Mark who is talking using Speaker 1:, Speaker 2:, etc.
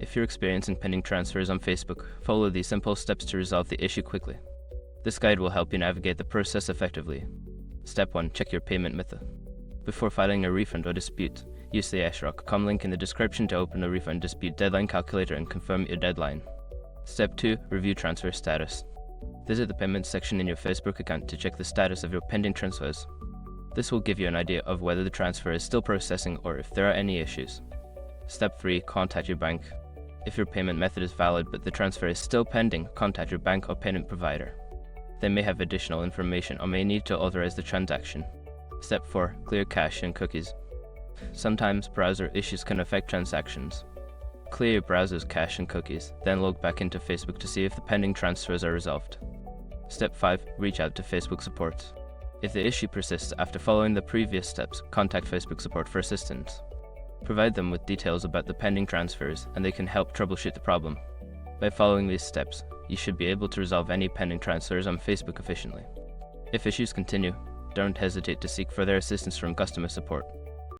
Speaker 1: If you're experiencing pending transfers on Facebook, follow these simple steps to resolve the issue quickly. This guide will help you navigate the process effectively. Step 1. Check your payment method. Before filing a refund or dispute, use the srock.com link in the description to open a refund dispute deadline calculator and confirm your deadline. Step 2. Review transfer status. Visit the payments section in your Facebook account to check the status of your pending transfers. This will give you an idea of whether the transfer is still processing or if there are any issues. Step 3. Contact your bank. If your payment method is valid but the transfer is still pending, contact your bank or payment provider. They may have additional information or may need to authorize the transaction. Step 4. Clear cache and cookies. Sometimes browser issues can affect transactions. Clear your browser's cache and cookies, then log back into Facebook to see if the pending transfers are resolved. Step 5. Reach out to Facebook support. If the issue persists after following the previous steps, contact Facebook support for assistance. Provide them with details about the pending transfers and they can help troubleshoot the problem. By following these steps, you should be able to resolve any pending transfers on Facebook efficiently. If issues continue, don't hesitate to seek further assistance from customer support.